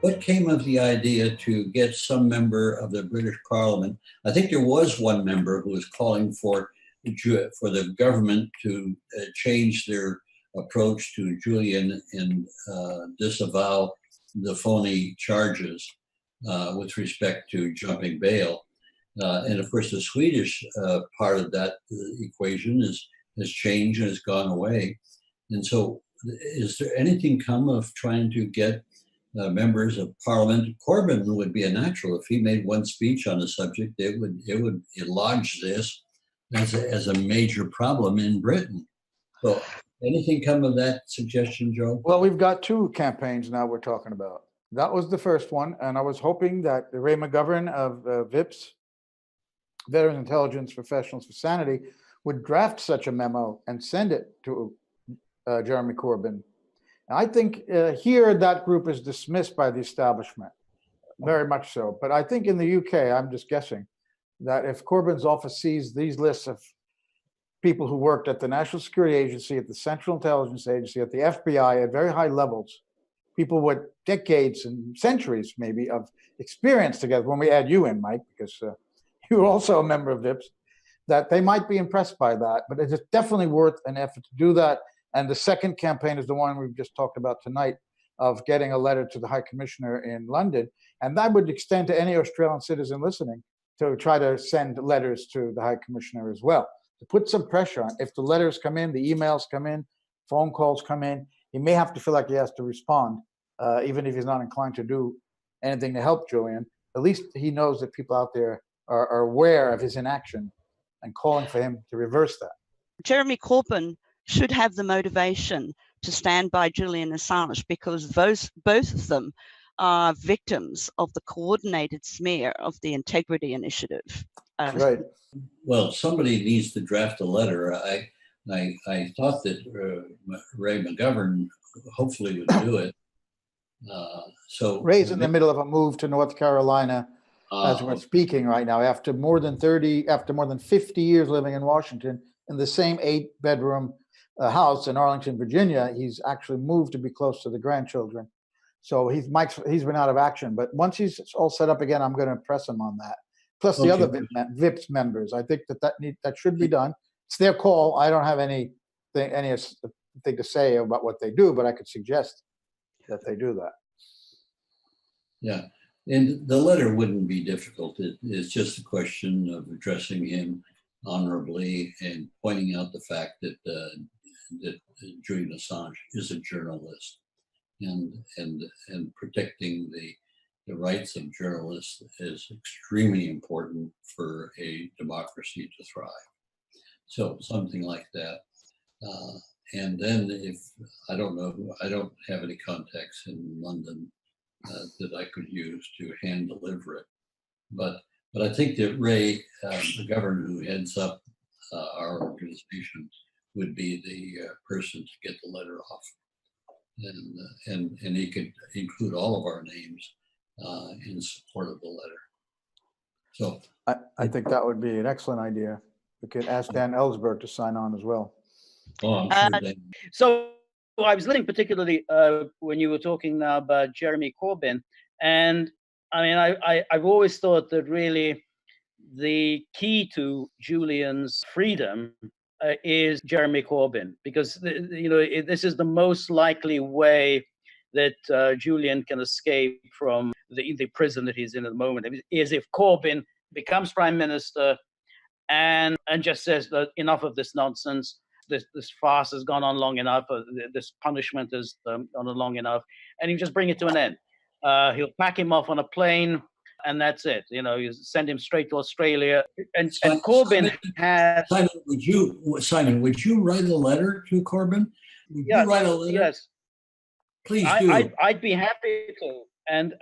what came of the idea to get some member of the British Parliament? I think there was one member who was calling for the government to change their approach to Julian and disavow the phony charges with respect to jumping bail. And of course, the Swedish part of that equation has changed and has gone away. And so, is there anything come of trying to get members of Parliament? Corbyn would be a natural. If he made one speech on the subject, it would lodge this as a major problem in Britain. So, anything come of that suggestion, Joe? Well, we've got two campaigns now we're talking about. That was the first one, and I was hoping that Ray McGovern of VIPS, Veterans Intelligence Professionals for Sanity, would draft such a memo and send it to Jeremy Corbyn. And I think here that group is dismissed by the establishment, very much so. But I think in the UK, I'm just guessing, that if Corbyn's office sees these lists of people who worked at the National Security Agency, at the Central Intelligence Agency, at the FBI, at very high levels, people with decades and centuries maybe of experience together, when we add you in, Mike, because you're also a member of VIPS, that they might be impressed by that. But it's definitely worth an effort to do that. And the second campaign is the one we've just talked about tonight, of getting a letter to the High Commissioner in London. And that would extend to any Australian citizen listening to try to send letters to the High Commissioner as well, to put some pressure on. If the letters come in, the emails come in, phone calls come in, he may have to feel like he has to respond, even if he's not inclined to do anything to help Julian. At least he knows that people out there are aware of his inaction and calling for him to reverse that. Jeremy Corbyn should have the motivation to stand by Julian Assange, because both of them are victims of the coordinated smear of the Integrity Initiative. Right. Well, somebody needs to draft a letter. I thought that Ray McGovern hopefully would do it. So Ray's in the middle of a move to North Carolina as we're speaking right now, after more than 50 years living in Washington in the same 8-bedroom house in Arlington, Virginia. He's actually moved to be close to the grandchildren. So he's been out of action, but once he's all set up again, I'm going to press him on that. Plus the other VIPS members. I think that should be done. It's their call. I don't have anything to say about what they do, but I could suggest that they do that. Yeah, and the letter wouldn't be difficult. It's just a question of addressing him honorably and pointing out the fact that Julian Assange is a journalist, and protecting the rights of journalists is extremely important for a democracy to thrive. So something like that. And then if, I don't have any contacts in London that I could use to hand deliver it. But I think that Ray, the governor who heads up our organization, would be the person to get the letter off. And he could include all of our names in support of the letter. So I think that would be an excellent idea. We could ask Dan Ellsberg to sign on as well. Oh, I'm sure Dan. So I was listening particularly when you were talking now about Jeremy Corbyn, and I mean, I've always thought that really the key to Julian's freedom is Jeremy Corbyn, because this is the most likely way that Julian can escape from the prison that he's in at the moment, is if Corbyn becomes prime minister and just says that enough of this nonsense, this farce has gone on long enough, this punishment has gone on long enough, and you just bring it to an end. He'll pack him off on a plane, and that's it. You send him straight to Australia. And Corbyn has... Simon, would you write a letter to Corbyn? Would you write a letter? Yes. Please do. I'd be happy to. And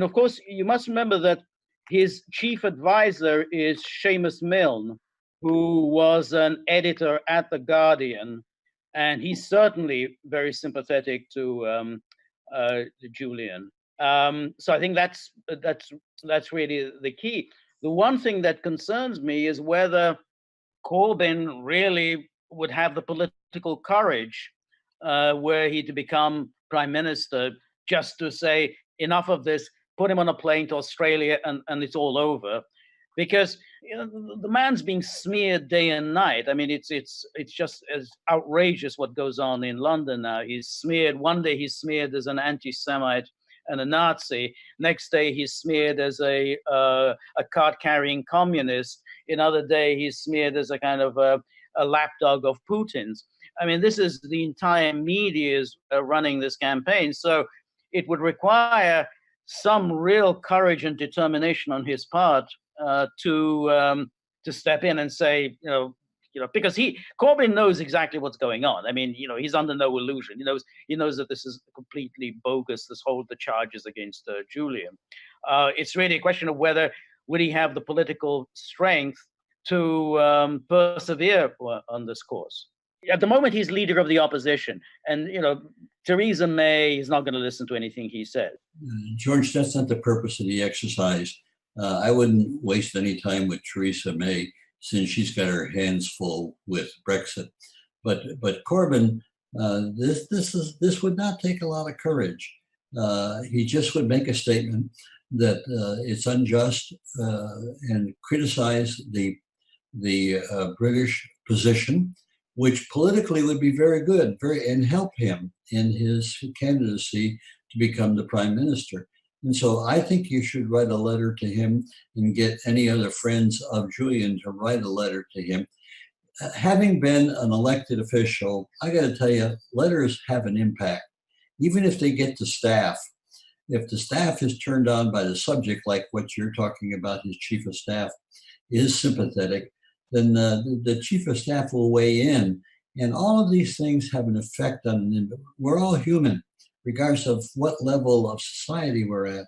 of course, you must remember that his chief advisor is Seamus Milne, who was an editor at The Guardian, and he's certainly very sympathetic to Julian. So I think that's really the key. The one thing that concerns me is whether Corbyn really would have the political courage were he to become prime minister, just to say, enough of this, put him on a plane to Australia, and it's all over. Because the man's being smeared day and night. I mean, it's just as outrageous what goes on in London now. He's smeared. One day he's smeared as an anti-Semite and a Nazi. Next day he's smeared as a card-carrying communist. Another day he's smeared as a kind of a lapdog of Putin's. I mean, this is the entire media is running this campaign. So it would require some real courage and determination on his part to step in and say, because Corbyn knows exactly what's going on. I mean, he's under no illusion. He knows that this is completely bogus. The charges against Julian. It's really a question of whether would he have the political strength to persevere on this course. At the moment, he's leader of the opposition, and Theresa May is not going to listen to anything he says. George, that's not the purpose of the exercise. I wouldn't waste any time with Theresa May, since she's got her hands full with Brexit. But Corbyn, this would not take a lot of courage. He just would make a statement that it's unjust and criticize the British position, which politically would be very good, and help him in his candidacy to become the prime minister. And so I think you should write a letter to him and get any other friends of Julian to write a letter to him. Having been an elected official, I got to tell you, letters have an impact. Even if they get to staff, if the staff is turned on by the subject, like what you're talking about, his chief of staff is sympathetic, then the chief of staff will weigh in. And all of these things have an effect on, we're all human, regardless of what level of society we're at.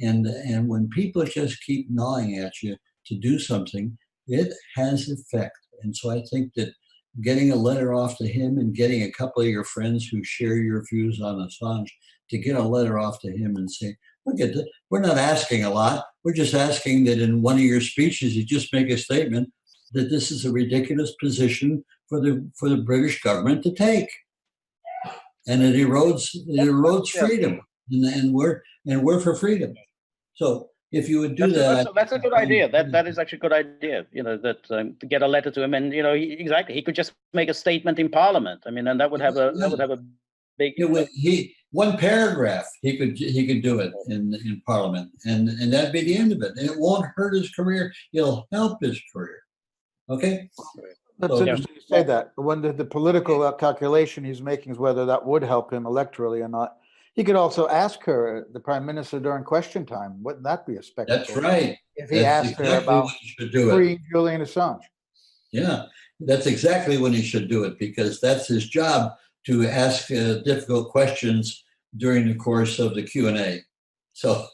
And when people just keep gnawing at you to do something, it has effect. And so I think that getting a letter off to him and getting a couple of your friends who share your views on Assange to get a letter off to him and say, look at this, we're not asking a lot. We're just asking that in one of your speeches, you just make a statement that this is a ridiculous position for the British government to take. And it erodes freedom, and we're for freedom. So if you would do that's a good idea. That is actually a good idea. To get a letter to him, and he could just make a statement in Parliament. I mean, and that would have a big. One paragraph he could do it in Parliament, and that'd be the end of it. And it won't hurt his career. It'll help his career. Okay. That's interesting you say that. When the political calculation he's making is whether that would help him electorally or not. He could also ask her, the prime minister, during question time. Wouldn't that be a spectacle? That's right. If he asked her about freeing Julian Assange. Yeah, that's exactly when he should do it, because that's his job, to ask difficult questions during the course of the Q&A. So